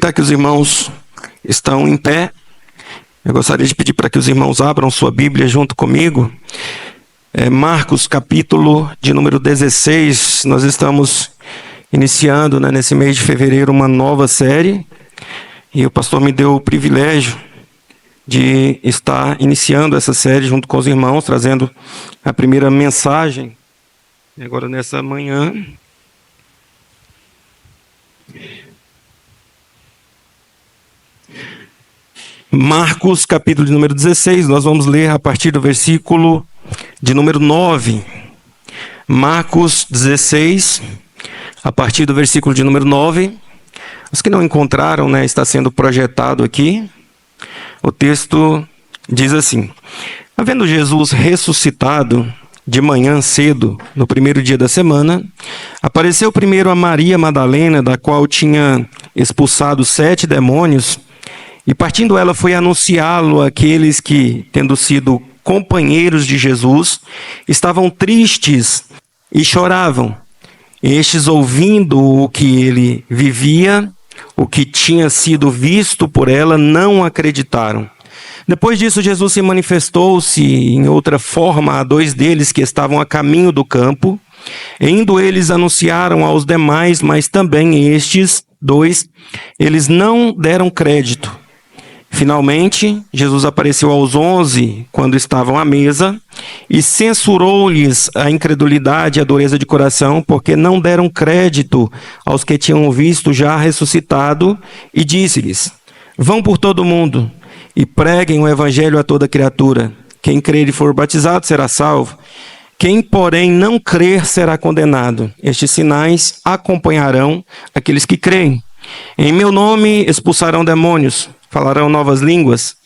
Aproveitar que os irmãos estão em pé, eu gostaria de pedir para que os irmãos abram sua Bíblia junto comigo. Marcos, capítulo de número 16. Nós estamos iniciando, nesse mês de fevereiro, uma nova série. E o pastor me deu o privilégio de estar iniciando essa série junto com os irmãos, trazendo a primeira mensagem, agora nessa manhã. Marcos, capítulo de número 16, nós vamos ler a partir do versículo de número 9. Marcos 16, a partir do versículo de número 9. Os que não encontraram, está sendo projetado aqui. O texto diz assim: havendo Jesus ressuscitado de manhã cedo, no primeiro dia da semana, apareceu primeiro a Maria Madalena, da qual tinha expulsado 7 demônios, e partindo ela foi anunciá-lo àqueles que, tendo sido companheiros de Jesus, estavam tristes e choravam. Estes, ouvindo o que ele vivia, o que tinha sido visto por ela, não acreditaram. Depois disso, Jesus se manifestou-se em outra forma a 2 deles que estavam a caminho do campo. Indo eles, anunciaram aos demais, mas também estes 2, eles não deram crédito. Finalmente, Jesus apareceu aos 11, quando estavam à mesa, e censurou-lhes a incredulidade e a dureza de coração, porque não deram crédito aos que tinham visto já ressuscitado, e disse-lhes: vão por todo o mundo e preguem o evangelho a toda criatura. Quem crer e for batizado será salvo. Quem, porém, não crer será condenado. Estes sinais acompanharão aqueles que creem. Em meu nome expulsarão demônios, falarão novas línguas,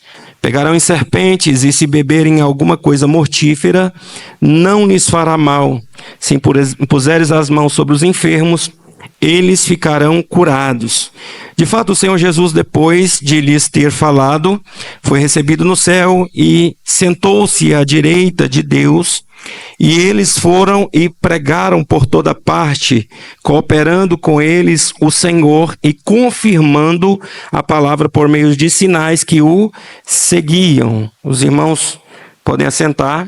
pegarão em serpentes, e se beberem alguma coisa mortífera, não lhes fará mal. Se impuseres as mãos sobre os enfermos, eles ficarão curados. De fato, o Senhor Jesus, depois de lhes ter falado, foi recebido no céu e sentou-se à direita de Deus. E eles foram e pregaram por toda parte, cooperando com eles o Senhor e confirmando a palavra por meio de sinais que o seguiam. Os irmãos podem assentar.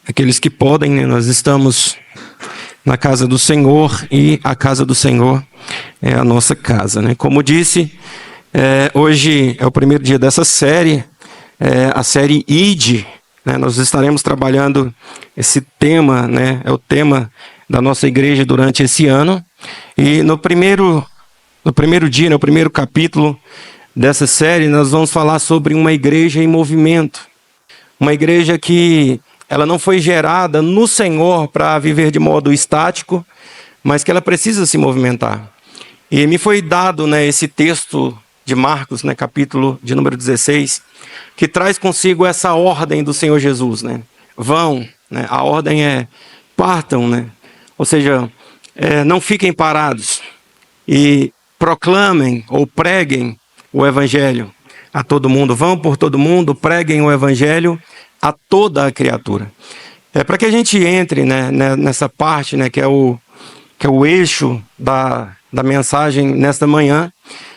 Aqueles que podem, nós estamos na casa do Senhor, e a casa do Senhor é a nossa casa. Como disse, hoje é o primeiro dia dessa série, a série ID. Nós estaremos trabalhando esse tema, é o tema da nossa igreja durante esse ano. E no primeiro dia, no primeiro capítulo dessa série, nós vamos falar sobre uma igreja em movimento. Uma igreja que ela não foi gerada no Senhor para viver de modo estático, mas que ela precisa se movimentar. E me foi dado esse texto de Marcos, capítulo de número 16, que traz consigo essa ordem do Senhor Jesus. Vão, a ordem é partam, ou seja, não fiquem parados e proclamem ou preguem o evangelho a todo mundo. Vão por todo mundo, preguem o evangelho a toda a criatura. Para que a gente entre nessa parte, que é o eixo da mensagem nesta manhã,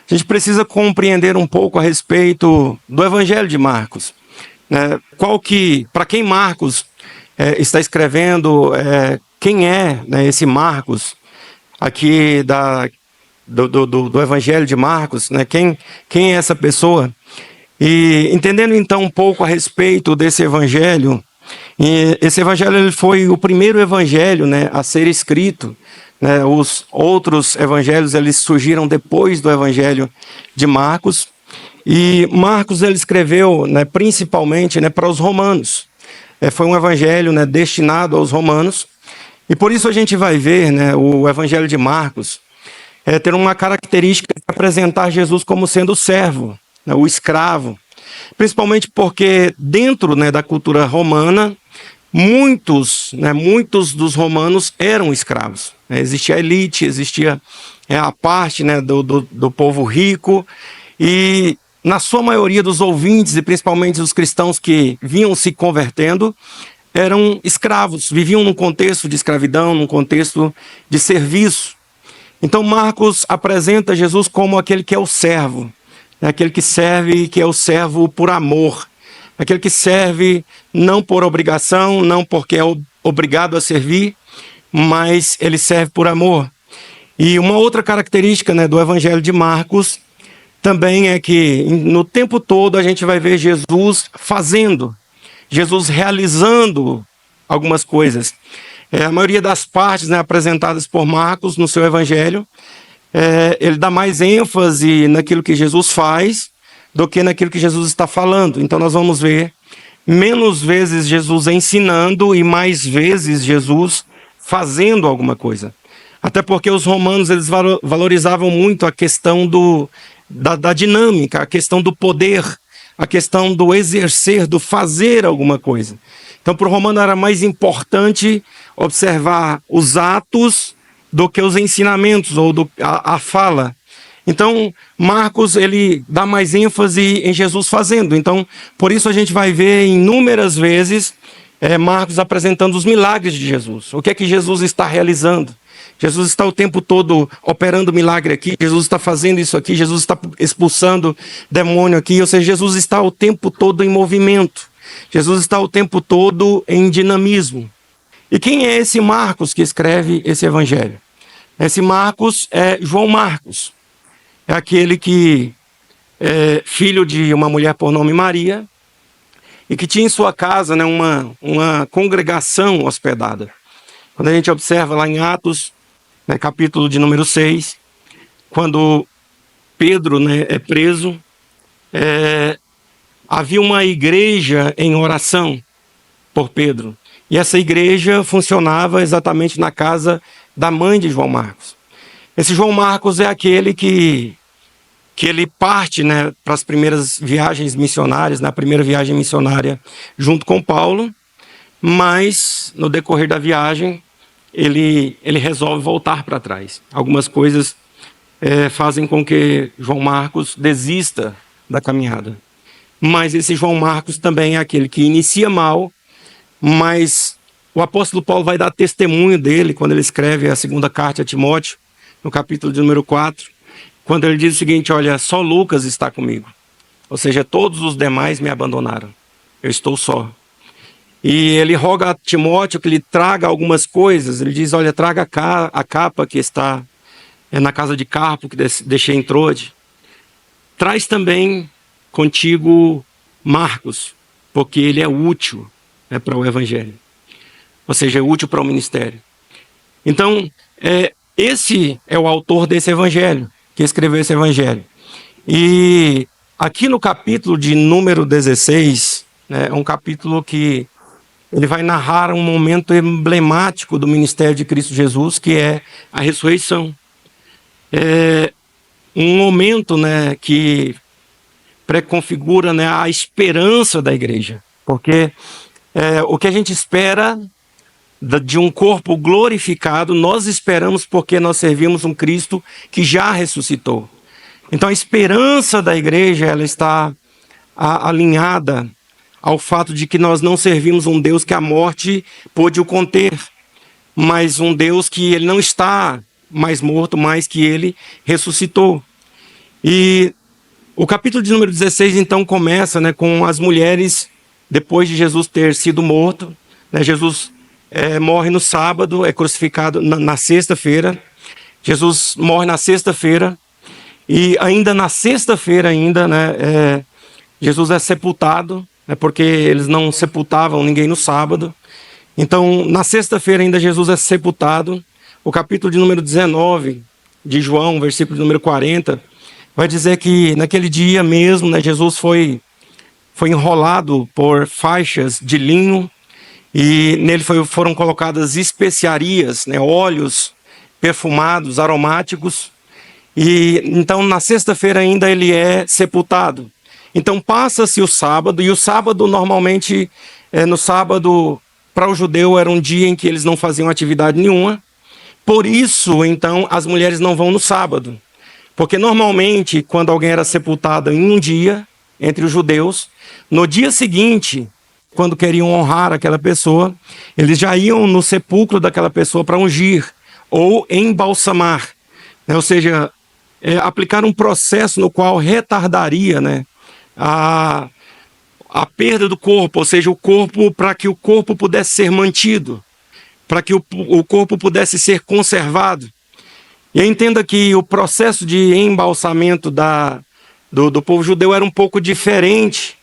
a gente precisa compreender um pouco a respeito do Evangelho de Marcos. Para quem Marcos está escrevendo, quem é esse Marcos aqui do Evangelho de Marcos, quem é essa pessoa? E entendendo então um pouco a respeito desse Evangelho, esse Evangelho ele foi o primeiro Evangelho a ser escrito. Os outros evangelhos eles surgiram depois do Evangelho de Marcos, e Marcos ele escreveu principalmente para os romanos. Foi um evangelho destinado aos romanos, e por isso a gente vai ver o Evangelho de Marcos ter uma característica de apresentar Jesus como sendo o servo, o escravo, principalmente porque dentro da cultura romana, muitos dos romanos eram escravos. Existia a elite, existia a parte do povo rico, e na sua maioria dos ouvintes, e principalmente os cristãos que vinham se convertendo, eram escravos, viviam num contexto de escravidão, num contexto de serviço. Então Marcos apresenta Jesus como aquele que é o servo, aquele que serve e que é o servo por amor, aquele que serve não por obrigação, não porque é obrigado a servir, mas ele serve por amor. E uma outra característica, né, do Evangelho de Marcos também é que no tempo todo a gente vai ver Jesus fazendo, Jesus realizando algumas coisas. A maioria das partes, né, apresentadas por Marcos no seu Evangelho, ele dá mais ênfase naquilo que Jesus faz do que naquilo que Jesus está falando. Então nós vamos ver menos vezes Jesus ensinando e mais vezes Jesus fazendo alguma coisa. Até porque os romanos eles valorizavam muito a questão da dinâmica, a questão do poder, a questão do exercer, do fazer alguma coisa. Então, para o romano era mais importante observar os atos do que os ensinamentos ou a fala. Então, Marcos ele dá mais ênfase em Jesus fazendo. Então, por isso a gente vai ver inúmeras vezes Marcos apresentando os milagres de Jesus. O que é que Jesus está realizando? Jesus está o tempo todo operando milagre aqui, Jesus está fazendo isso aqui, Jesus está expulsando demônio aqui, ou seja, Jesus está o tempo todo em movimento, Jesus está o tempo todo em dinamismo. E quem é esse Marcos que escreve esse evangelho? Esse Marcos é João Marcos, é aquele que é filho de uma mulher por nome Maria, e que tinha em sua casa, né, uma congregação hospedada. Quando a gente observa lá em Atos, né, capítulo de número 6, quando Pedro, né, é preso, havia uma igreja em oração por Pedro. E essa igreja funcionava exatamente na casa da mãe de João Marcos. Esse João Marcos é aquele que ele parte, né, para as primeiras viagens missionárias, na primeira viagem missionária junto com Paulo, mas no decorrer da viagem ele resolve voltar para trás. Algumas coisas fazem com que João Marcos desista da caminhada. Mas esse João Marcos também é aquele que inicia mal, mas o apóstolo Paulo vai dar testemunho dele quando ele escreve a segunda carta a Timóteo, no capítulo de número 4, quando ele diz o seguinte: olha, só Lucas está comigo. Ou seja, todos os demais me abandonaram. Eu estou só. E ele roga a Timóteo que lhe traga algumas coisas. Ele diz, olha, traga a capa que está na casa de Carpo, que deixei em Troade. Traz também contigo Marcos, porque ele é útil, né, para o evangelho. Ou seja, é útil para o ministério. Então, esse é o autor desse evangelho, que escreveu esse evangelho. E aqui no capítulo de número 16, né, é um capítulo que ele vai narrar um momento emblemático do ministério de Cristo Jesus, que é a ressurreição. É um momento, né, que preconfigura, né, a esperança da igreja. Porque o que a gente espera de um corpo glorificado, nós esperamos porque nós servimos um Cristo que já ressuscitou. Então a esperança da igreja ela está alinhada ao fato de que nós não servimos um Deus que a morte pôde o conter, mas um Deus que ele não está mais morto, mas que ele ressuscitou. E o capítulo de número 16 então começa, né, com as mulheres, depois de Jesus ter sido morto, né, Jesus morre no sábado, é crucificado na sexta-feira. Jesus morre na sexta-feira, e ainda na sexta-feira, né, Jesus é sepultado, né, porque eles não sepultavam ninguém no sábado. Então, na sexta-feira ainda Jesus é sepultado. O capítulo de número 19 de João, versículo de número 40, vai dizer que naquele dia mesmo, né, Jesus foi enrolado por faixas de linho, e nele foram colocadas especiarias, né, óleos perfumados, aromáticos. E então na sexta-feira ainda ele é sepultado. Então passa-se o sábado, e o sábado normalmente, no sábado para o judeu era um dia em que eles não faziam atividade nenhuma. Por isso então as mulheres não vão no sábado, porque normalmente quando alguém era sepultado em um dia entre os judeus, no dia seguinte, quando queriam honrar aquela pessoa, eles já iam no sepulcro daquela pessoa para ungir ou embalsamar, né? Ou seja, aplicar um processo no qual retardaria, né, a perda do corpo, ou seja, o corpo, para que o corpo pudesse ser mantido, para que o corpo pudesse ser conservado. E entenda que o processo de embalsamento do povo judeu era um pouco diferente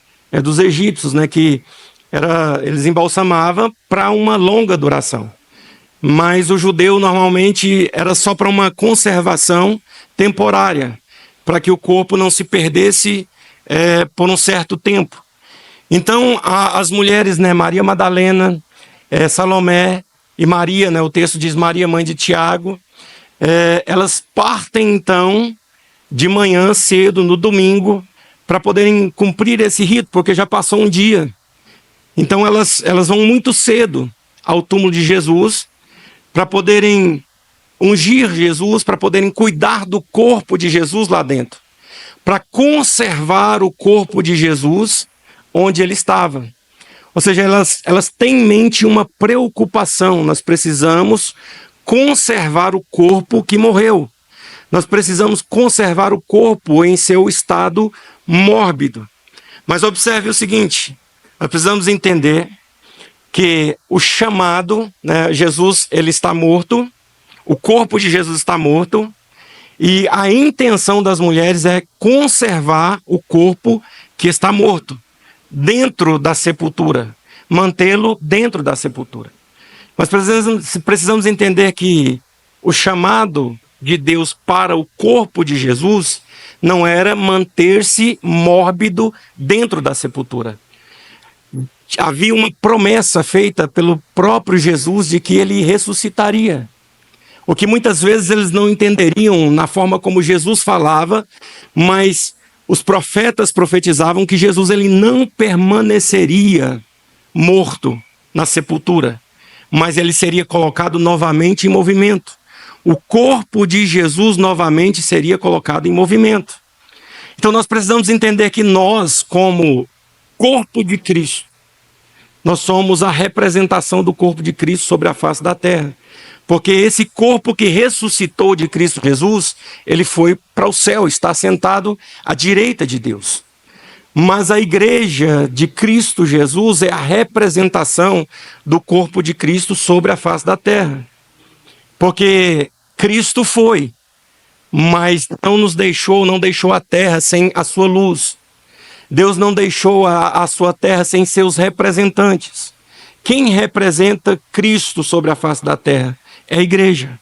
dos egípcios, né, que eles embalsamavam para uma longa duração. Mas o judeu normalmente era só para uma conservação temporária, para que o corpo não se perdesse por um certo tempo. Então, as mulheres, né, Maria Madalena, Salomé e Maria, né, o texto diz Maria, mãe de Tiago, elas partem então de manhã cedo, no domingo, para poderem cumprir esse rito, porque já passou um dia. Então, elas vão muito cedo ao túmulo de Jesus, para poderem ungir Jesus, para poderem cuidar do corpo de Jesus lá dentro, para conservar o corpo de Jesus onde ele estava. Ou seja, elas têm em mente uma preocupação. Nós precisamos conservar o corpo que morreu. Nós precisamos conservar o corpo em seu estado mórbido. Mas observe o seguinte, nós precisamos entender que o chamado, né, Jesus, ele está morto, o corpo de Jesus está morto, e a intenção das mulheres é conservar o corpo que está morto dentro da sepultura, mantê-lo dentro da sepultura. Mas precisamos entender que o chamado de Deus para o corpo de Jesus não era manter-se mórbido dentro da sepultura. Havia uma promessa feita pelo próprio Jesus de que ele ressuscitaria. O que muitas vezes eles não entenderiam na forma como Jesus falava, mas os profetas profetizavam que Jesus ele não permaneceria morto na sepultura, mas ele seria colocado novamente em movimento. O corpo de Jesus novamente seria colocado em movimento. Então nós precisamos entender que nós, como corpo de Cristo, nós somos a representação do corpo de Cristo sobre a face da terra. Porque esse corpo que ressuscitou de Cristo Jesus, ele foi para o céu, está sentado à direita de Deus. Mas a igreja de Cristo Jesus é a representação do corpo de Cristo sobre a face da terra. Porque Cristo foi, mas não deixou a terra sem a sua luz. Deus não deixou a sua terra sem seus representantes. Quem representa Cristo sobre a face da terra? É a igreja.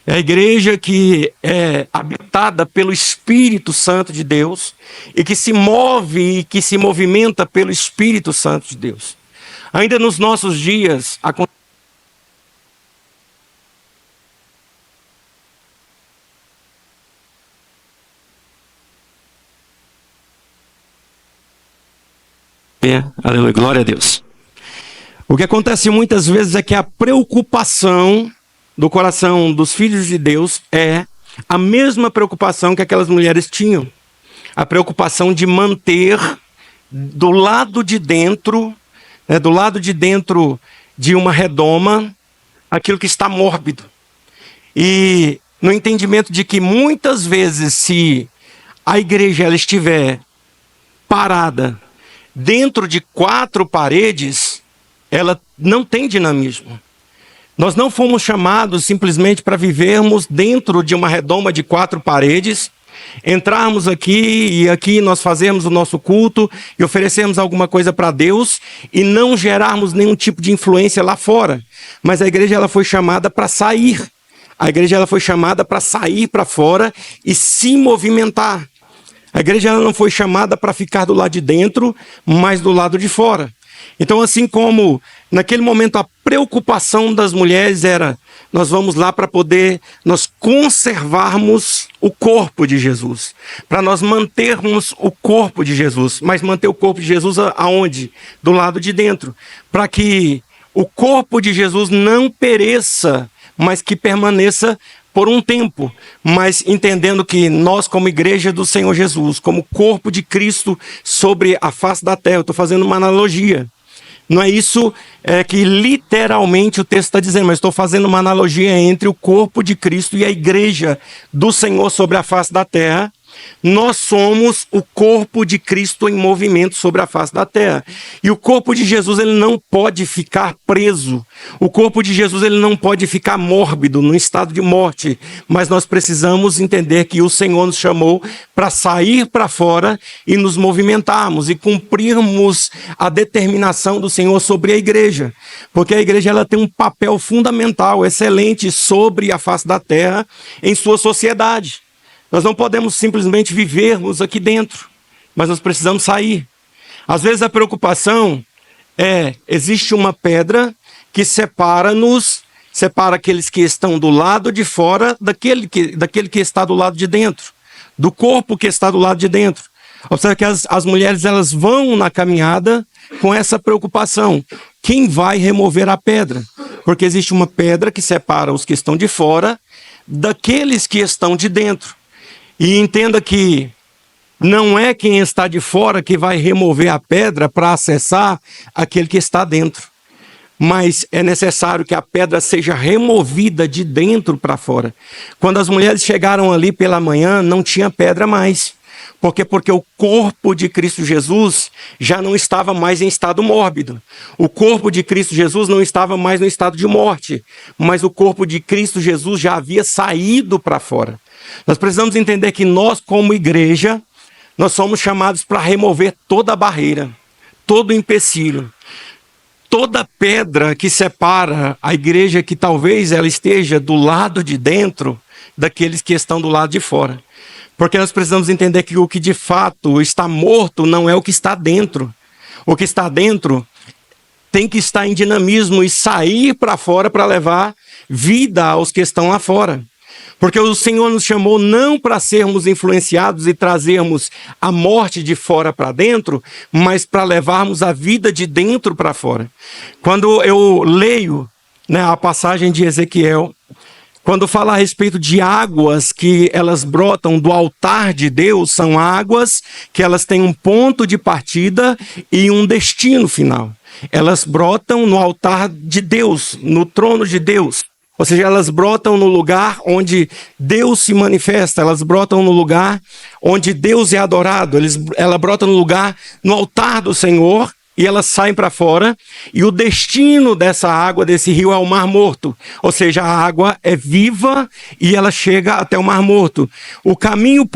É a igreja que é habitada pelo Espírito Santo de Deus e que se move e que se movimenta pelo Espírito Santo de Deus. Ainda nos nossos dias, aleluia, glória a Deus. O que acontece muitas vezes é que a preocupação do coração dos filhos de Deus é a mesma preocupação que aquelas mulheres tinham. A preocupação de manter do lado de dentro, de uma redoma, aquilo que está mórbido. E no entendimento de que muitas vezes, se a igreja ela estiver parada dentro de 4 paredes, ela não tem dinamismo. Nós não fomos chamados simplesmente para vivermos dentro de uma redoma de 4 paredes, entrarmos aqui e aqui nós fazemos o nosso culto e oferecermos alguma coisa para Deus e não gerarmos nenhum tipo de influência lá fora. Mas a igreja ela foi chamada para sair. A igreja ela foi chamada para sair para fora e se movimentar. A igreja ela não foi chamada para ficar do lado de dentro, mas do lado de fora. Então, assim como naquele momento a preocupação das mulheres era, nós vamos lá para poder nós conservarmos o corpo de Jesus, para nós mantermos o corpo de Jesus, mas manter o corpo de Jesus aonde? Do lado de dentro, para que o corpo de Jesus não pereça, mas que permaneça por um tempo, mas entendendo que nós, como igreja do Senhor Jesus, como corpo de Cristo sobre a face da terra, eu estou fazendo uma analogia, Não é isso que literalmente o texto está dizendo, mas estou fazendo uma analogia entre o corpo de Cristo e a igreja do Senhor sobre a face da terra. Nós somos o corpo de Cristo em movimento sobre a face da terra. E o corpo de Jesus, ele não pode ficar preso. O corpo de Jesus, ele não pode ficar mórbido, num estado de morte. Mas nós precisamos entender que o Senhor nos chamou para sair para fora e nos movimentarmos e cumprirmos a determinação do Senhor sobre a igreja. Porque a igreja, ela tem um papel fundamental, excelente sobre a face da terra em sua sociedade. Nós não podemos simplesmente vivermos aqui dentro, mas nós precisamos sair. Às vezes a preocupação existe uma pedra que separa aqueles que estão do lado de fora daquele que está do lado de dentro, do corpo que está do lado de dentro. Observe que as mulheres, elas vão na caminhada com essa preocupação. Quem vai remover a pedra? Porque existe uma pedra que separa os que estão de fora daqueles que estão de dentro. E entenda que não é quem está de fora que vai remover a pedra para acessar aquele que está dentro. Mas é necessário que a pedra seja removida de dentro para fora. Quando as mulheres chegaram ali pela manhã, não tinha pedra mais. Por quê? Porque o corpo de Cristo Jesus já não estava mais em estado mórbido. O corpo de Cristo Jesus não estava mais no estado de morte. Mas o corpo de Cristo Jesus já havia saído para fora. Nós precisamos entender que nós, como igreja, nós somos chamados para remover toda a barreira, todo o empecilho, toda pedra que separa a igreja que talvez ela esteja do lado de dentro daqueles que estão do lado de fora. Porque nós precisamos entender que o que de fato está morto não é o que está dentro. O que está dentro tem que estar em dinamismo e sair para fora para levar vida aos que estão lá fora. Porque o Senhor nos chamou não para sermos influenciados e trazermos a morte de fora para dentro, mas para levarmos a vida de dentro para fora. Quando eu leio a passagem de Ezequiel, quando fala a respeito de águas que elas brotam do altar de Deus, são águas que elas têm um ponto de partida e um destino final. Elas brotam no altar de Deus, no trono de Deus. Ou seja, elas brotam no lugar onde Deus se manifesta, elas brotam no lugar onde Deus é adorado, ela brota no lugar, no altar do Senhor, e elas saem para fora, e o destino dessa água, desse rio, é o Mar Morto. Ou seja, a água é viva e ela chega até o Mar Morto. O caminho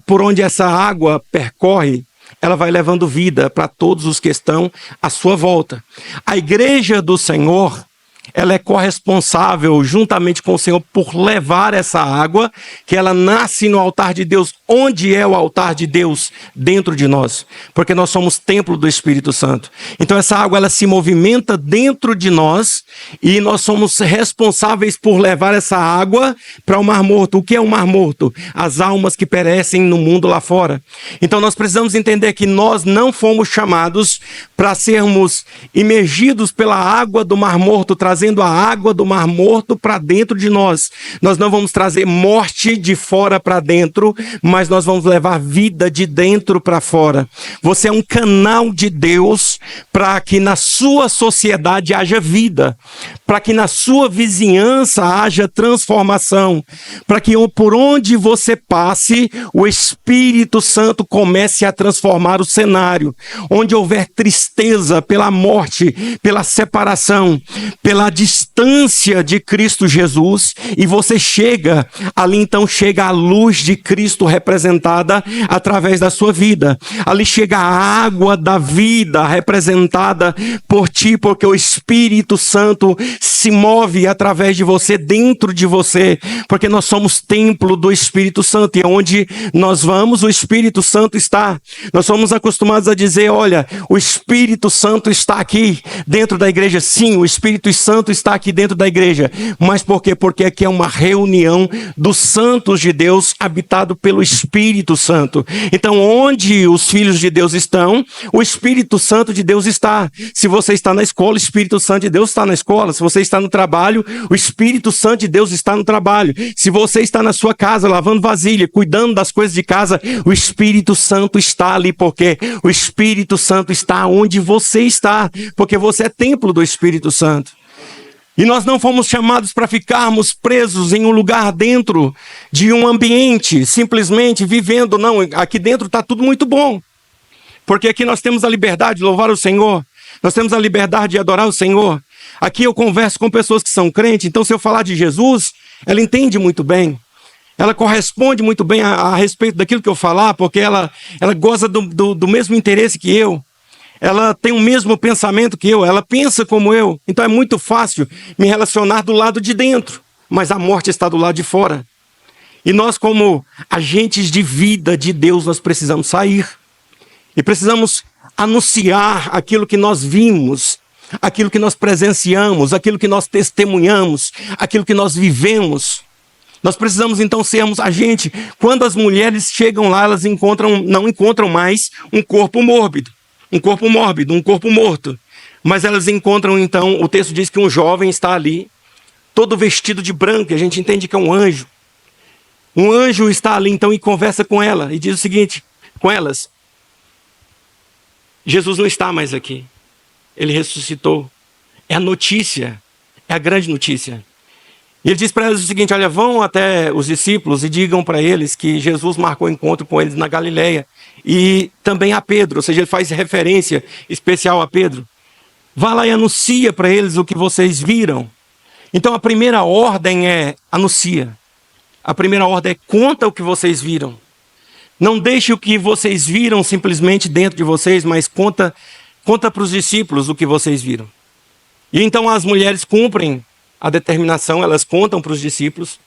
por onde essa água percorre, ela vai levando vida para todos os que estão à sua volta. A igreja do Senhor, ela é corresponsável, juntamente com o Senhor, por levar essa água, que ela nasce no altar de Deus. Onde é o altar de Deus? Dentro de nós, porque nós somos templo do Espírito Santo. Então essa água, ela se movimenta dentro de nós, e nós somos responsáveis por levar essa água para o Mar Morto. O que é o Mar Morto? As almas que perecem no mundo lá fora. Então nós precisamos entender que nós não fomos chamados para sermos imergidos pela água do Mar Morto, trazendo a água do Mar Morto para dentro de nós. Nós não vamos trazer morte de fora para dentro, mas nós vamos levar vida de dentro para fora. Você é um canal de Deus para que na sua sociedade haja vida, para que na sua vizinhança haja transformação, para que por onde você passe, o Espírito Santo comece a transformar o cenário. Onde houver tristeza pela morte, pela separação, pela distância de Cristo Jesus, e você chega, ali então chega a luz de Cristo representada através da sua vida. Ali chega a água da vida representada por ti, porque o Espírito Santo se move através de você, dentro de você, porque nós somos templo do Espírito Santo, e onde nós vamos, o Espírito Santo está. Nós somos acostumados a dizer, olha, o Espírito Santo está aqui dentro da igreja. Sim, o Espírito Santo Santo está aqui dentro da igreja. Mas por quê? Porque aqui é uma reunião dos santos de Deus, habitado pelo Espírito Santo. Então, onde os filhos de Deus estão, o Espírito Santo de Deus está. Se você está na escola, o Espírito Santo de Deus está na escola. Se você está no trabalho, o Espírito Santo de Deus está no trabalho. Se você está na sua casa, lavando vasilha, cuidando das coisas de casa, o Espírito Santo está ali, porque o Espírito Santo está onde você está, porque você é templo do Espírito Santo. E nós não fomos chamados para ficarmos presos em um lugar dentro de um ambiente, simplesmente vivendo. Não, aqui dentro está tudo muito bom. Porque aqui nós temos a liberdade de louvar o Senhor. Nós temos a liberdade de adorar o Senhor. Aqui eu converso com pessoas que são crentes, então se eu falar de Jesus, ela entende muito bem. Ela corresponde muito bem a respeito daquilo que eu falar, porque ela goza do mesmo interesse que eu. Ela tem o mesmo pensamento que eu, ela pensa como eu. Então é muito fácil me relacionar do lado de dentro, mas a morte está do lado de fora. E nós, como agentes de vida de Deus, nós precisamos sair. E precisamos anunciar aquilo que nós vimos, aquilo que nós presenciamos, aquilo que nós testemunhamos, aquilo que nós vivemos. Nós precisamos então sermos agente. Quando as mulheres chegam lá, elas não encontram mais um corpo mórbido, um corpo morto. Mas elas encontram então, o texto diz que um jovem está ali, todo vestido de branco, e a gente entende que é um anjo. Um anjo está ali então e conversa com ela, e diz o seguinte, com elas: Jesus não está mais aqui, ele ressuscitou. É a notícia, é a grande notícia. E ele diz para elas o seguinte: olha, vão até os discípulos e digam para eles que Jesus marcou encontro com eles na Galileia. E também a Pedro, ou seja, ele faz referência especial a Pedro. Vá lá e anuncia para eles o que vocês viram. Então a primeira ordem é anuncia. A primeira ordem é conta o que vocês viram. Não deixe o que vocês viram simplesmente dentro de vocês, mas conta para os discípulos o que vocês viram. E então as mulheres cumprem a determinação, elas contam para os discípulos,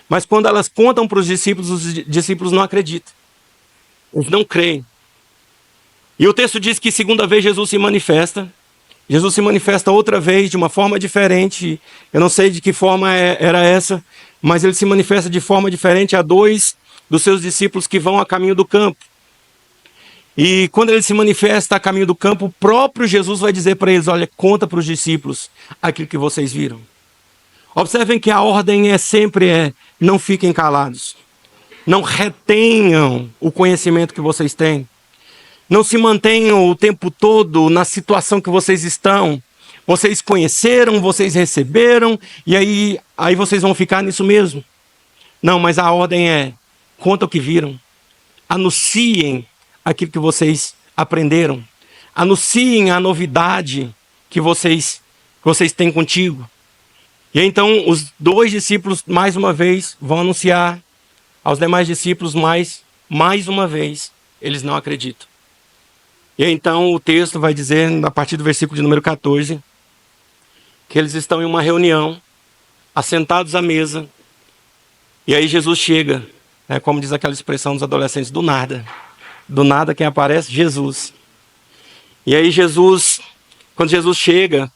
mas quando elas contam para os discípulos não acreditam. Eles não creem. E o texto diz que segunda vez Jesus se manifesta. Jesus se manifesta outra vez de uma forma diferente. Eu não sei de que forma era essa, mas ele se manifesta de forma diferente a 2 dos seus discípulos que vão a caminho do campo. E quando ele se manifesta a caminho do campo, o próprio Jesus vai dizer para eles: olha, conta para os discípulos aquilo que vocês viram. Observem que a ordem sempre não fiquem calados. Não retenham o conhecimento que vocês têm. Não se mantenham o tempo todo na situação que vocês estão. Vocês conheceram, vocês receberam, e aí vocês vão ficar nisso mesmo. Não, mas a ordem é: conta o que viram. Anunciem aquilo que vocês aprenderam. Anunciem a novidade que vocês têm contigo. E então os 2 discípulos, mais uma vez, vão anunciar aos demais discípulos, mais uma vez, eles não acreditam. E então o texto vai dizer, a partir do versículo de número 14, que eles estão em uma reunião, assentados à mesa, e aí Jesus chega, como diz aquela expressão dos adolescentes, do nada quem aparece? Jesus. E aí quando Jesus chega,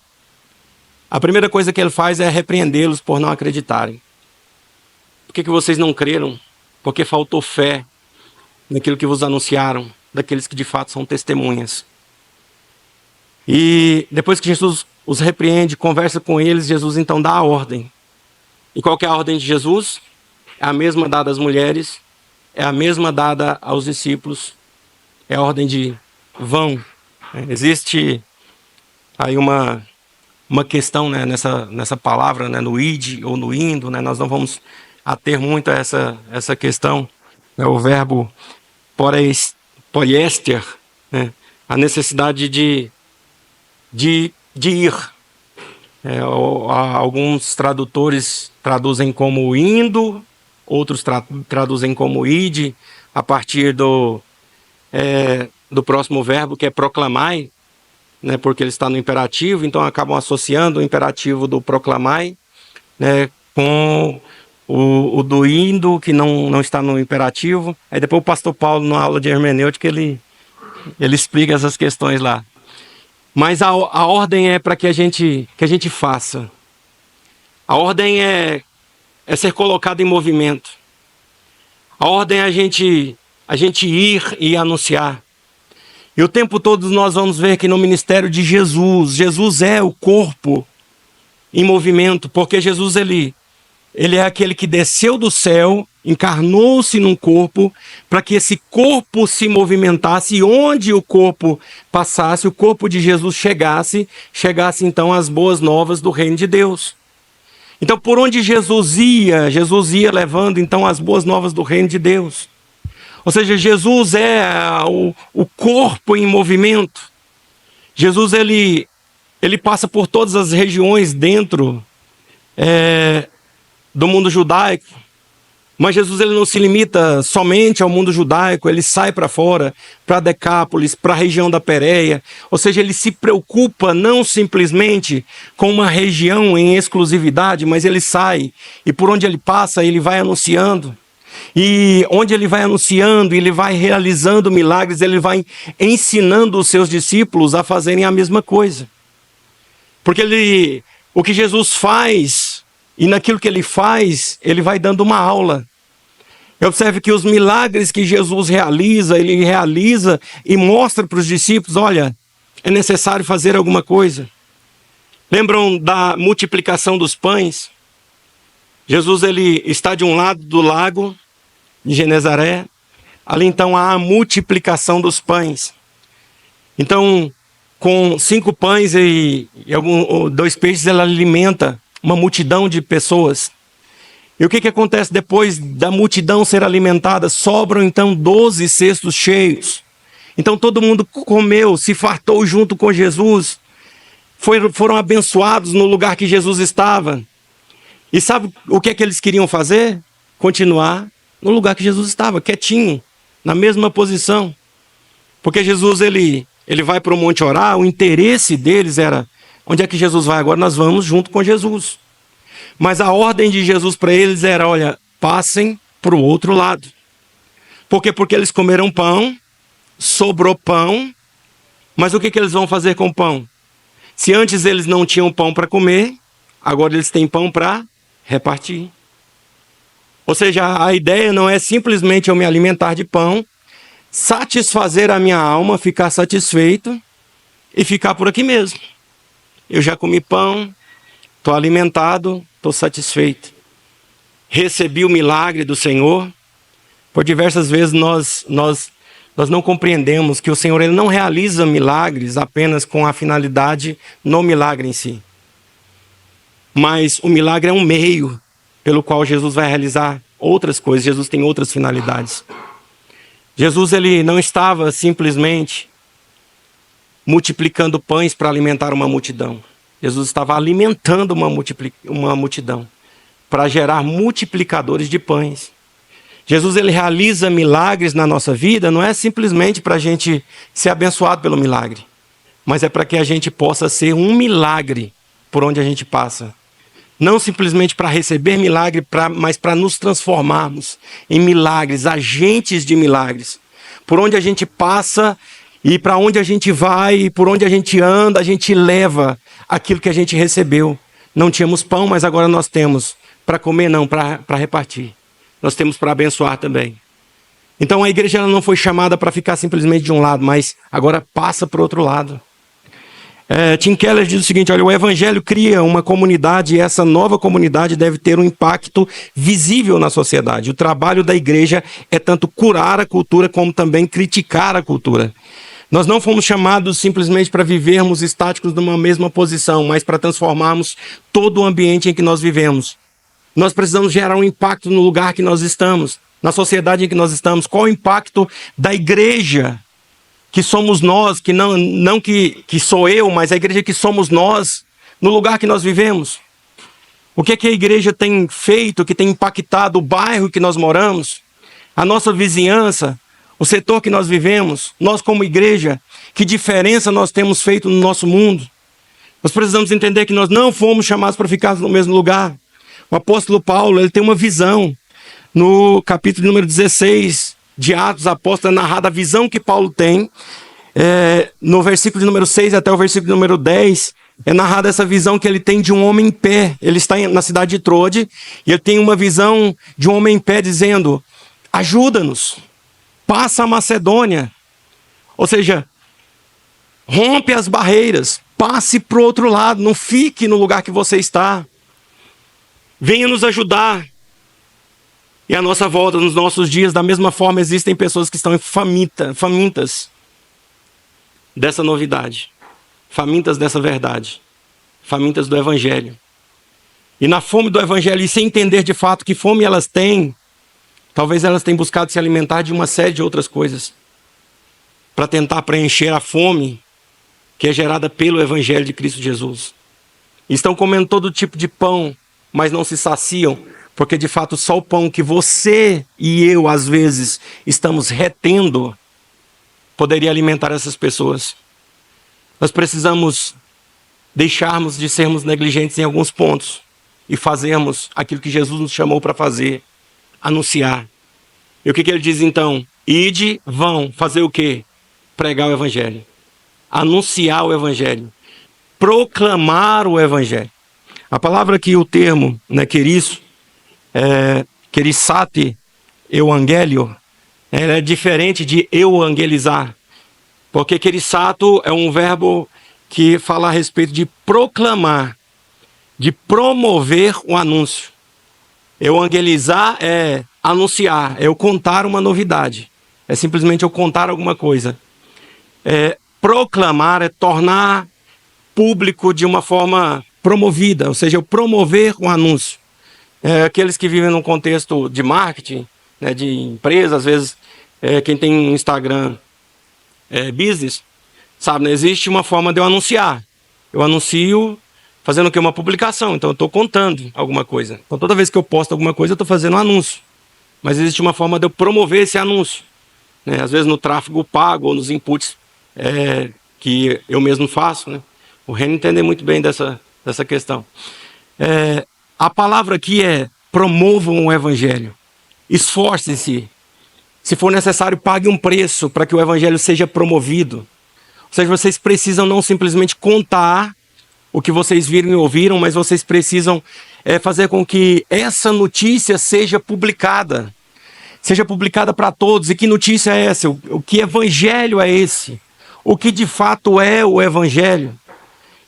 a primeira coisa que ele faz é repreendê-los por não acreditarem. Por que vocês não creram? Porque faltou fé naquilo que vos anunciaram, daqueles que de fato são testemunhas. E depois que Jesus os repreende, conversa com eles, Jesus então dá a ordem. E qual que é a ordem de Jesus? É a mesma dada às mulheres, é a mesma dada aos discípulos, é a ordem de vão. Existe aí uma questão, nessa palavra, no id ou no indo, nós não vamos ater muito a essa questão, o verbo poiester, a necessidade de ir. Alguns tradutores traduzem como indo, outros traduzem como ide, a partir do próximo verbo, que é proclamai, porque ele está no imperativo, então acabam associando o imperativo do proclamai, com o do indo, que não está no imperativo. Aí depois o pastor Paulo, na aula de hermenêutica, ele explica essas questões lá. Mas a ordem é para que a gente faça. A ordem é ser colocado em movimento. A ordem é a gente ir e anunciar. E o tempo todo nós vamos ver que no ministério de Jesus, Jesus é o corpo em movimento, porque Jesus ele é aquele que desceu do céu, encarnou-se num corpo, para que esse corpo se movimentasse e onde o corpo passasse, o corpo de Jesus chegasse então às boas novas do reino de Deus. Então, por onde Jesus ia levando então as boas novas do reino de Deus. Ou seja, Jesus é o corpo em movimento. Jesus ele passa por todas as regiões dentro do mundo judaico. Mas Jesus ele não se limita somente ao mundo judaico, ele sai para fora, para Decápolis, para a região da Pérea. Ou seja, ele se preocupa não simplesmente com uma região em exclusividade, mas ele sai e por onde ele passa, ele vai anunciando. E onde ele vai anunciando, ele vai realizando milagres, ele vai ensinando os seus discípulos a fazerem a mesma coisa. Porque o que Jesus faz, e naquilo que ele faz, ele vai dando uma aula. Observe que os milagres que Jesus realiza, ele realiza e mostra para os discípulos, olha, é necessário fazer alguma coisa. Lembram da multiplicação dos pães? Jesus ele está de um lado do lago de Genezaré, ali então há a multiplicação dos pães. Então, com 5 pães e 2 peixes, ela alimenta uma multidão de pessoas. E o que acontece depois da multidão ser alimentada? Sobram então 12 cestos cheios. Então todo mundo comeu, se fartou junto com Jesus. Foram abençoados no lugar que Jesus estava. E sabe o que eles queriam fazer? Continuar no lugar que Jesus estava, quietinho, na mesma posição. Porque Jesus ele vai para o monte orar, o interesse deles era, onde é que Jesus vai agora? Nós vamos junto com Jesus. Mas a ordem de Jesus para eles era, olha, passem para o outro lado. Por quê? Porque eles comeram pão, sobrou pão, mas o que eles vão fazer com o pão? Se antes eles não tinham pão para comer, agora eles têm pão para repartir. Ou seja, a ideia não é simplesmente eu me alimentar de pão, satisfazer a minha alma, ficar satisfeito e ficar por aqui mesmo. Eu já comi pão, estou alimentado, estou satisfeito. Recebi o milagre do Senhor. Por diversas vezes nós não compreendemos que o Senhor ele não realiza milagres apenas com a finalidade no milagre em si. Mas o milagre é um meio pelo qual Jesus vai realizar outras coisas. Jesus tem outras finalidades. Jesus ele não estava simplesmente multiplicando pães para alimentar uma multidão. Jesus estava alimentando uma multidão para gerar multiplicadores de pães. Jesus ele realiza milagres na nossa vida, não é simplesmente para a gente ser abençoado pelo milagre, mas é para que a gente possa ser um milagre por onde a gente passa. Não simplesmente para receber milagre, mas para nos transformarmos em milagres, agentes de milagres. Por onde a gente passa e para onde a gente vai, e por onde a gente anda, a gente leva aquilo que a gente recebeu. Não tínhamos pão, mas agora nós temos para comer, não, para repartir. Nós temos para abençoar também. Então a igreja ela não foi chamada para ficar simplesmente de um lado, mas agora passa para o outro lado. Tim Keller diz o seguinte, olha, o evangelho cria uma comunidade e essa nova comunidade deve ter um impacto visível na sociedade. O trabalho da igreja é tanto curar a cultura como também criticar a cultura. Nós não fomos chamados simplesmente para vivermos estáticos numa mesma posição, mas para transformarmos todo o ambiente em que nós vivemos. Nós precisamos gerar um impacto no lugar que nós estamos, na sociedade em que nós estamos. Qual o impacto da igreja que somos nós, que não que sou eu, mas a igreja que somos nós, no lugar que nós vivemos? O que a igreja tem feito, que tem impactado o bairro que nós moramos, a nossa vizinhança, o setor que nós vivemos, nós como igreja, que diferença nós temos feito no nosso mundo? Nós precisamos entender que nós não fomos chamados para ficar no mesmo lugar. O apóstolo Paulo, ele tem uma visão. No capítulo número 16 de Atos Apóstolos, é narrada a visão que Paulo tem. No versículo de número 6 até o versículo número 10, é narrada essa visão que ele tem de um homem em pé. Ele está na cidade de Troade e ele tem uma visão de um homem em pé dizendo: ajuda-nos, passa a Macedônia. Ou seja, rompe as barreiras, passe para o outro lado, não fique no lugar que você está. Venha nos ajudar. E à nossa volta, nos nossos dias, da mesma forma, existem pessoas que estão famintas dessa novidade, famintas dessa verdade, famintas do Evangelho. E na fome do Evangelho, e sem entender de fato que fome elas têm, talvez elas tenham buscado se alimentar de uma série de outras coisas, para tentar preencher a fome que é gerada pelo Evangelho de Cristo Jesus. E estão comendo todo tipo de pão, mas não se saciam, porque de fato só o pão que você e eu às vezes estamos retendo poderia alimentar essas pessoas. Nós precisamos deixarmos de sermos negligentes em alguns pontos e fazermos aquilo que Jesus nos chamou para fazer, anunciar. E o que ele diz então? Ide, vão, fazer o quê? Pregar o Evangelho, anunciar o Evangelho, proclamar o Evangelho. A palavra aqui, o termo, queriço, querissate euangelio, é diferente de euangelizar, porque querissato é um verbo que fala a respeito de proclamar, de promover o anúncio. Euangelizar é anunciar, é eu contar uma novidade, é simplesmente eu contar alguma coisa. Proclamar é tornar público de uma forma promovida, ou seja, eu promover um anúncio. Aqueles que vivem num contexto de marketing, de empresa, às vezes quem tem um Instagram business, sabe, existe uma forma de eu anunciar. Eu anuncio fazendo o quê? Uma publicação, então eu estou contando alguma coisa. Então toda vez que eu posto alguma coisa, eu estou fazendo um anúncio. Mas existe uma forma de eu promover esse anúncio. Às vezes no tráfego pago ou nos inputs que eu mesmo faço. O Renan entende muito bem dessa questão. A palavra aqui é: promovam o Evangelho. Esforcem-se. Se for necessário, pague um preço para que o Evangelho seja promovido. Ou seja, vocês precisam não simplesmente contar o que vocês viram e ouviram, mas vocês precisam fazer com que essa notícia seja publicada. Seja publicada para todos. E que notícia é essa? O que Evangelho é esse? O que de fato é o Evangelho?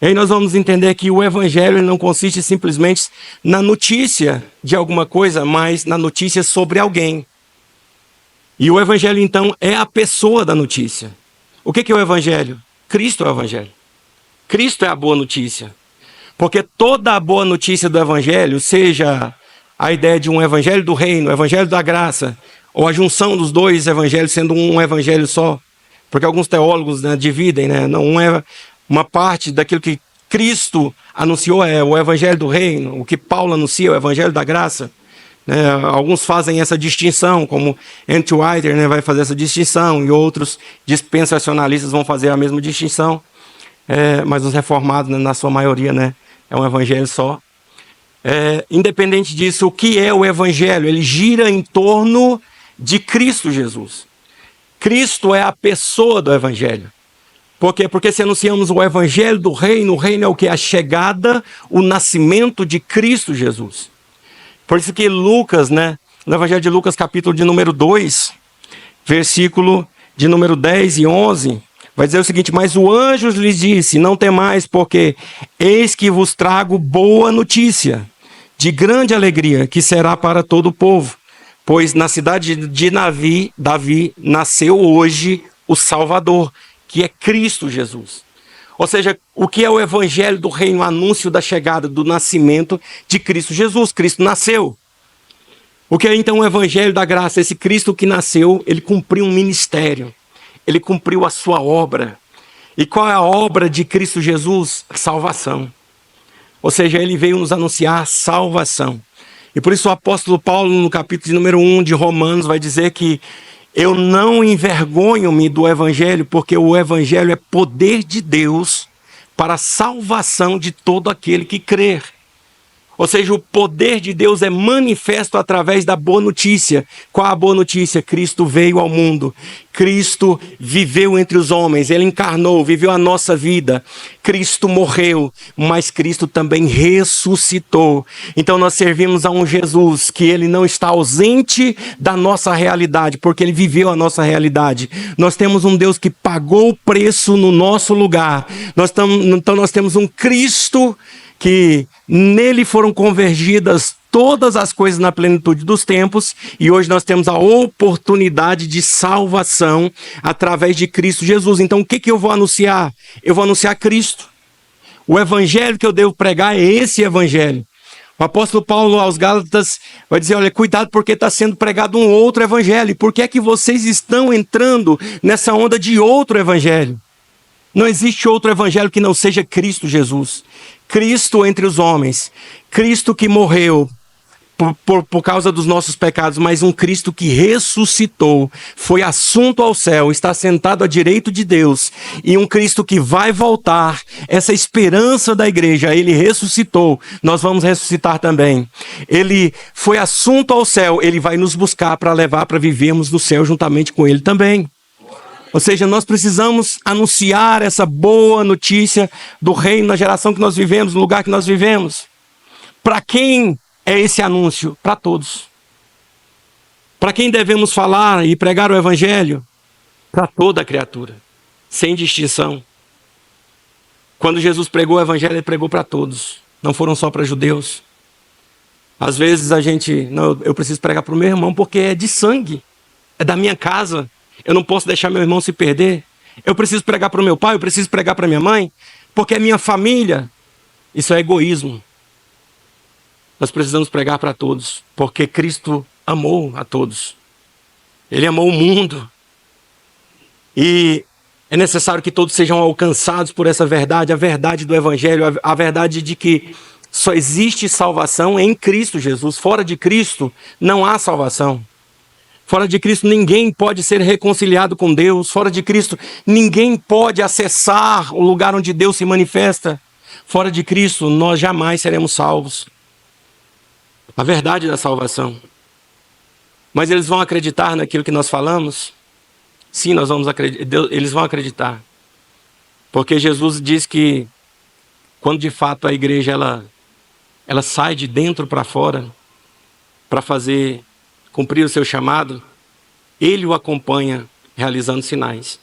E aí nós vamos entender que o Evangelho não consiste simplesmente na notícia de alguma coisa, mas na notícia sobre alguém. E o Evangelho, então, é a pessoa da notícia. O que é o Evangelho? Cristo é o Evangelho. Cristo é a boa notícia. Porque toda a boa notícia do Evangelho, seja a ideia de um Evangelho do Reino, o Evangelho da Graça, ou a junção dos dois Evangelhos sendo um Evangelho só, porque alguns teólogos dividem, não é uma parte daquilo que Cristo anunciou é o Evangelho do Reino, o que Paulo anuncia é o Evangelho da Graça. Alguns fazem essa distinção, como N.T. White vai fazer essa distinção, e outros dispensacionalistas vão fazer a mesma distinção, mas os reformados, na sua maioria, é um Evangelho só. Independente disso, o que é o Evangelho? Ele gira em torno de Cristo Jesus. Cristo é a pessoa do Evangelho. Por quê? Porque se anunciamos o Evangelho do Reino, o Reino é o que? A chegada, o nascimento de Cristo Jesus. Por isso que Lucas, no Evangelho de Lucas, capítulo de número 2, versículo de número 10 e 11, vai dizer o seguinte: mas o anjo lhes disse, não temais, porque eis que vos trago boa notícia, de grande alegria, que será para todo o povo. Pois na cidade de Davi nasceu hoje o Salvador, que é Cristo Jesus. Ou seja, o que é o Evangelho do Reino? O anúncio da chegada, do nascimento de Cristo Jesus. Cristo nasceu. O que é então o Evangelho da Graça? Esse Cristo que nasceu, ele cumpriu um ministério. Ele cumpriu a sua obra. E qual é a obra de Cristo Jesus? Salvação. Ou seja, ele veio nos anunciar salvação. E por isso o apóstolo Paulo, no capítulo de número 1 de Romanos, vai dizer que eu não envergonho-me do Evangelho, porque o Evangelho é poder de Deus para a salvação de todo aquele que crer. Ou seja, o poder de Deus é manifesto através da boa notícia. Qual a boa notícia? Cristo veio ao mundo. Cristo viveu entre os homens. Ele encarnou, viveu a nossa vida. Cristo morreu, mas Cristo também ressuscitou. Então nós servimos a um Jesus que ele não está ausente da nossa realidade, porque ele viveu a nossa realidade. Nós temos um Deus que pagou o preço no nosso lugar. Então nós temos um Cristo que nele foram convergidas todas as coisas na plenitude dos tempos, e hoje nós temos a oportunidade de salvação através de Cristo Jesus. Então o que eu vou anunciar? Eu vou anunciar Cristo. O evangelho que eu devo pregar é esse evangelho. O apóstolo Paulo aos Gálatas vai dizer, olha, cuidado porque está sendo pregado um outro evangelho. Por que é que vocês estão entrando nessa onda de outro evangelho? Não existe outro evangelho que não seja Cristo Jesus. Cristo entre os homens. Cristo que morreu por causa dos nossos pecados, mas um Cristo que ressuscitou, foi assunto ao céu, está sentado à direita de Deus, e um Cristo que vai voltar, essa esperança da igreja, ele ressuscitou, nós vamos ressuscitar também. Ele foi assunto ao céu, ele vai nos buscar para levar para vivermos no céu juntamente com ele também. Ou seja, nós precisamos anunciar essa boa notícia do reino na geração que nós vivemos, no lugar que nós vivemos. Para quem é esse anúncio? Para todos. Para quem devemos falar e pregar o evangelho? Para toda a criatura, sem distinção. Quando Jesus pregou o evangelho, ele pregou para todos. Não foram só para judeus. Às vezes a gente, não, eu preciso pregar para o meu irmão porque é de sangue, é da minha casa. Eu não posso deixar meu irmão se perder. Eu preciso pregar para o meu pai, eu preciso pregar para minha mãe, porque é minha família. Isso é egoísmo. Nós precisamos pregar para todos, porque Cristo amou a todos. Ele amou o mundo. E é necessário que todos sejam alcançados por essa verdade, a verdade do evangelho, a verdade de que só existe salvação em Cristo Jesus. Fora de Cristo não há salvação. Fora de Cristo, ninguém pode ser reconciliado com Deus. Fora de Cristo, ninguém pode acessar o lugar onde Deus se manifesta. Fora de Cristo, nós jamais seremos salvos. A verdade da salvação. Mas eles vão acreditar naquilo que nós falamos? Sim, nós vamos acreditar. Eles vão acreditar. Porque Jesus diz que quando de fato a igreja ela sai de dentro para fora para cumprir o seu chamado, ele o acompanha realizando sinais.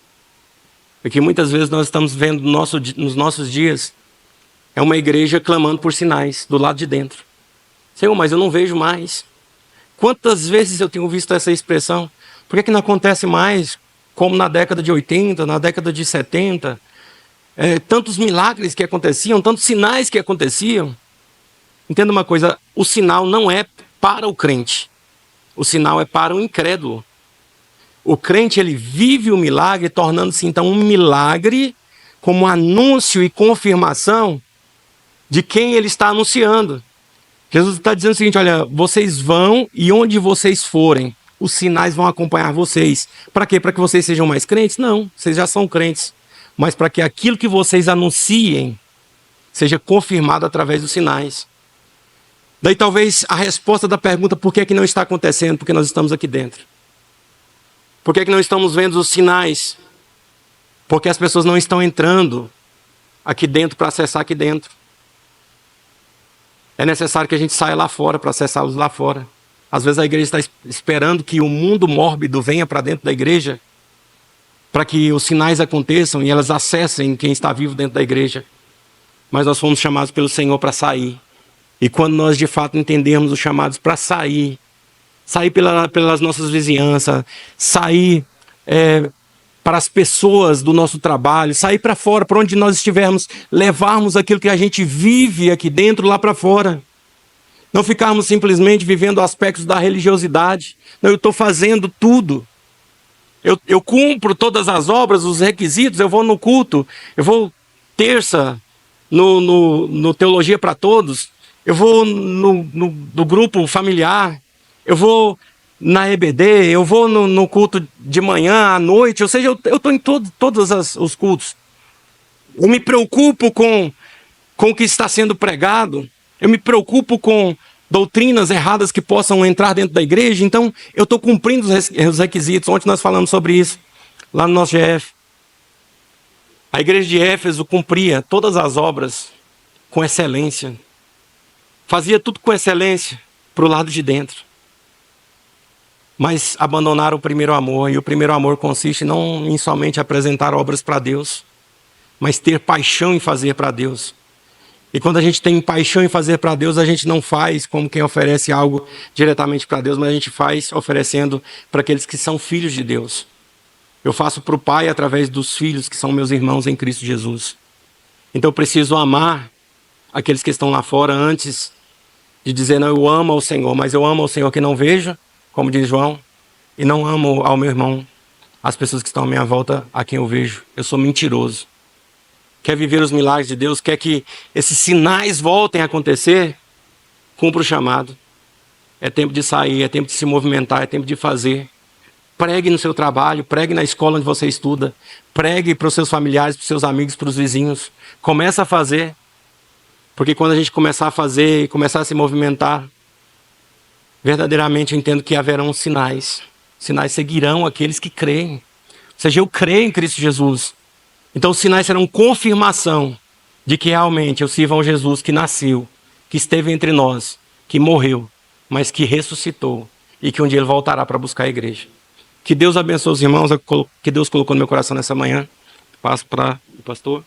Porque muitas vezes nós estamos vendo nos nossos dias, é uma igreja clamando por sinais do lado de dentro. Senhor, mas eu não vejo mais. Quantas vezes eu tenho visto essa expressão? Por que não acontece mais como na década de 80, na década de 70? Tantos milagres que aconteciam, tantos sinais que aconteciam. Entenda uma coisa, o sinal não é para o crente. O sinal é para o incrédulo. O crente, ele vive o milagre, tornando-se então um milagre como anúncio e confirmação de quem ele está anunciando. Jesus está dizendo o seguinte, olha, vocês vão e onde vocês forem, os sinais vão acompanhar vocês. Para quê? Para que vocês sejam mais crentes? Não, vocês já são crentes. Mas para que aquilo que vocês anunciem seja confirmado através dos sinais. Daí talvez a resposta da pergunta por que é que não está acontecendo, porque nós estamos aqui dentro. Por que é que não estamos vendo os sinais? Porque as pessoas não estão entrando aqui dentro para acessar aqui dentro. É necessário que a gente saia lá fora para acessá-los lá fora. Às vezes a igreja está esperando que o mundo mórbido venha para dentro da igreja para que os sinais aconteçam e elas acessem quem está vivo dentro da igreja. Mas nós fomos chamados pelo Senhor para sair. E quando nós de fato entendermos os chamados para sair pelas nossas vizinhanças, sair para as pessoas do nosso trabalho, sair para fora, para onde nós estivermos, levarmos aquilo que a gente vive aqui dentro lá para fora. Não ficarmos simplesmente vivendo aspectos da religiosidade. Não, eu estou fazendo tudo. Eu cumpro todas as obras, os requisitos, eu vou no culto, eu vou terça no Teologia para Todos, eu vou no grupo familiar, eu vou na EBD, eu vou no culto de manhã, à noite, ou seja, eu estou em todos os cultos. Eu me preocupo com o que está sendo pregado, Eu me preocupo com doutrinas erradas que possam entrar dentro da igreja, então eu estou cumprindo os requisitos. Ontem nós falamos sobre isso, lá no nosso GF. A igreja de Éfeso cumpria todas as obras com excelência. Fazia tudo com excelência para o lado de dentro. Mas abandonaram o primeiro amor, e o primeiro amor consiste não em somente apresentar obras para Deus, mas ter paixão em fazer para Deus. E quando a gente tem paixão em fazer para Deus, a gente não faz como quem oferece algo diretamente para Deus, mas a gente faz oferecendo para aqueles que são filhos de Deus. Eu faço para o Pai através dos filhos que são meus irmãos em Cristo Jesus. Então eu preciso amar aqueles que estão lá fora antes de dizer, não, eu amo ao Senhor, mas eu amo ao Senhor que não vejo, como diz João, e não amo ao meu irmão, as pessoas que estão à minha volta, a quem eu vejo. Eu sou mentiroso. Quer viver os milagres de Deus, quer que esses sinais voltem a acontecer, cumpra o chamado. É tempo de sair, é tempo de se movimentar, é tempo de fazer. Pregue no seu trabalho, pregue na escola onde você estuda, pregue para os seus familiares, para os seus amigos, para os vizinhos. Começa a fazer, porque quando a gente começar a fazer e começar a se movimentar, verdadeiramente eu entendo que haverão sinais. Sinais seguirão aqueles que creem. Ou seja, eu creio em Cristo Jesus. Então os sinais serão confirmação de que realmente eu sirvo a um Jesus que nasceu, que esteve entre nós, que morreu, mas que ressuscitou e que um dia ele voltará para buscar a igreja. Que Deus abençoe os irmãos, que Deus colocou no meu coração nessa manhã. Passo para o pastor.